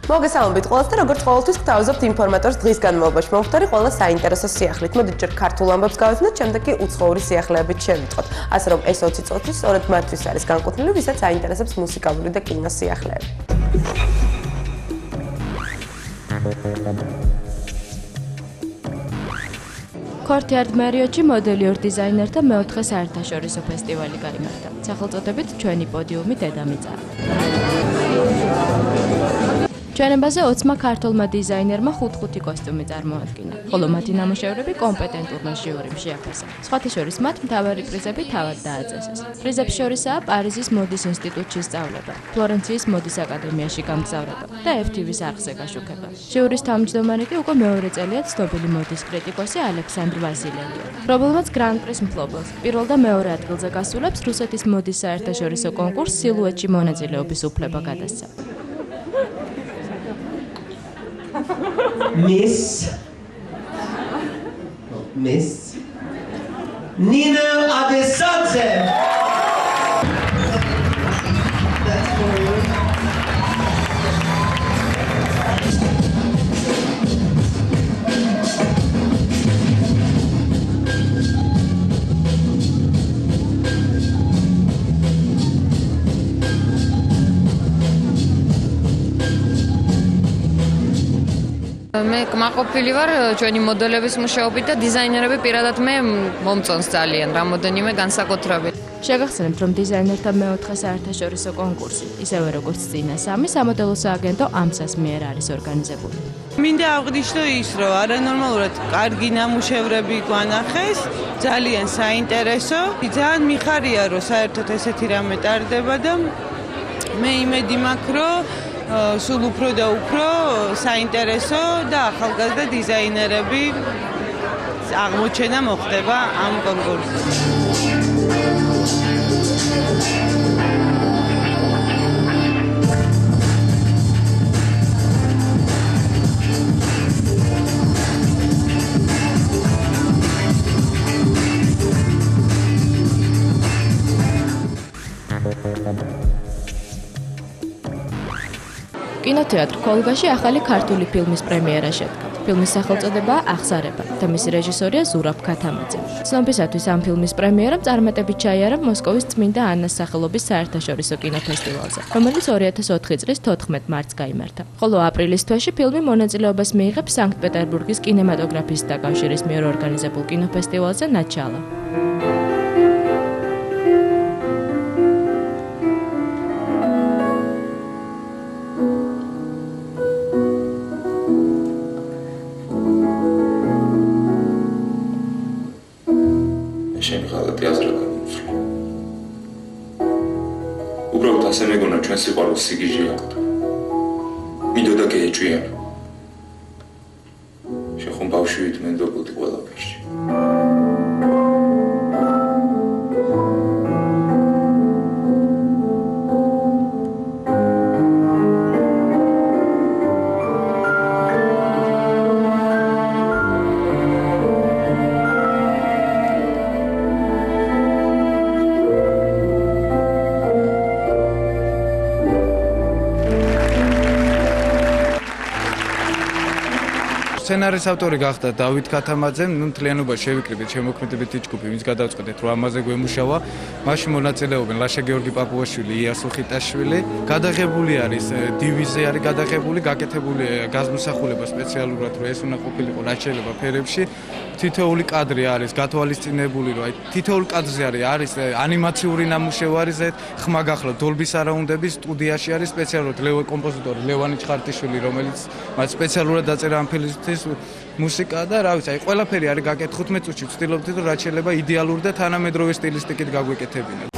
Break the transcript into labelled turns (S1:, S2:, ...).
S1: მოგესალმებით ყველას და როგორც ყოველთვის გთავაზობთ ინფორმატორს დღის განმავლობაში მომხდარი ყველა საინტერესო სიახლით. მოდით ჯერ ქართულ ამბებს გავეცნოთ, შემდეგ კი უცხოური სიახლეებით შევიტყოთ. ასე რომ ეს 20 წუთი სწორედ მათთვის არის განკუთვნილი, ვისაც აინტერესებს მუსიკალური და კინო სიახლეები.
S2: Courtyard Marriott-ში მოდელიურ დიზაინერთა მეოთხე საერთაშორისო ფესტივალი გაიმართა. სახელწოდებით ჩვენი პოდიუმი დედამიწა. ჩვენებაზე 20-მა ქართულმა დიზაინერმა 5 კოსტიუმი წარმოადგინა, ხოლო მათი ნამუშევრები კომპეტენტურმა ჟიურიმ შეაფასა. სხვათა შორის მათ მთავარი პრიზები თავად დააწესეს. პრიზებს შორისაა პარიზის მოდის ინსტიტუტში სწავლება, ფლორენციის მოდის აკადემიაში გამგზავრება და FTV-ს არხზე გაშუქება. ჟიურის თავმჯდომარე კი უკვე მეორე წელია ცნობილი მოდის კრიტიკოსი ალექსანდრ ვასილევია, რომელმაც გრან-პრის მფლობელს პირველ და მეორე ადგილზე გასულებს რუსეთის მოდის საერთაშორისო კონკურს სილუეტში მონაწილეობის უფლება გადასცა.
S3: Miss Nina Adesanze. That's for you.
S4: მე კმაყოფილი ვარ ჩვენი მოდელების მუშაობით და დიზაინერები პირადად მე მომწონს ძალიან რამოდენიმე განსაკუთრებით.
S2: შეგახსენებთ, რომ დიზაინერთა მეოთხე საერთაშორისო კონკურსი, ისევე როგორც წინა სამი, სამოდელო სააგენტო AMSA-ს მიერ არის ორგანიზებული.
S5: მინდა აღვნიშნო ის, რომ არანორმალურად კარგი ნამუშევრები გვანახეს, ძალიან საინტერესო, ძალიან მიხარია, რომ საერთოდ ესეთი რამე ტარდება და მე იმედი მაქვს, რომ სულ უფრო და უფრო საინტერესო და ახალგაზრდა დიზაინერები აღმოჩენა მოხდება ამ კონკურსში.
S2: კინოთეატრ ქოლგაში ახალი ქართული ფილმის პრემიერა შედგა. ფილმის სახელწოდებაა „აღსარება“ და მისი რეჟისორია ზურაბ ქათამაძე. ცნობისათვის ამ ფილმის პრემიერა წარმატებით ჩაიარა მოსკოვის წმინდა ანას სახელობის საერთაშორისო კინოფესტივალზე, რომელიც 2004 წლის 14 მარტს გაიმართა. ხოლო აპრილის თვეში ფილმი მონაწილეობას მიიღებს სანქტ-პეტერბურგის კინემატოგრაფისტთა კავშირის მიერ ორგანიზებულ კინოფესტივალზე „ნაჩალა“.
S6: შენი ხალხი აზრად გამოცვლა. უბრალოდ ასე მეგონა ჩვენ სიყვარულს სიგიჟე აქვთ. მინდოდა გეეჭვიანო. შეხომ ბავშვით მენდობოდი ყველაფერში.
S7: სცენარის ავტორი გახდა დავით ქათამაძე, მთლიანობა შევიკრიბეთ შემოქმედებითი ჯგუფი, ვინც გადავწყვეტეთ რომ ამაზე გვემუშავა. მაშინ მონაწილეობენ ლაშა გიორგი პაპუაშვილი, იასო ხიტაშვილი. გადაღებული არის დივიზზე არის გადაღებული, გაკეთებული გაზმოსახულება სპეციალურად რომ ეს უნდა ყოფილიყო რაც შეიძლება ფერებში. თითოეული კადრი არის გათვალისწინებული, რომ აი თითოეულ კადრზე არის ანიმაციური ნამუშევარი, ხმა გახლავთ დოლბის არაუნდების სტუდიაში არის სპეციალურად კომპოზიტორი ლევანი ჩხარტიშვილი, რომელიც მათ სპეციალურად დაწერა ამ ფილმისთვის მუსიკა და რა ვიცი, აი ყველაფერი არის გაკეთებული 15 წუთში ვცდილობთ რომ რაც შეიძლება იდეალური და თანამედროვე სტილისტიკით გაგვეკეთებინათ.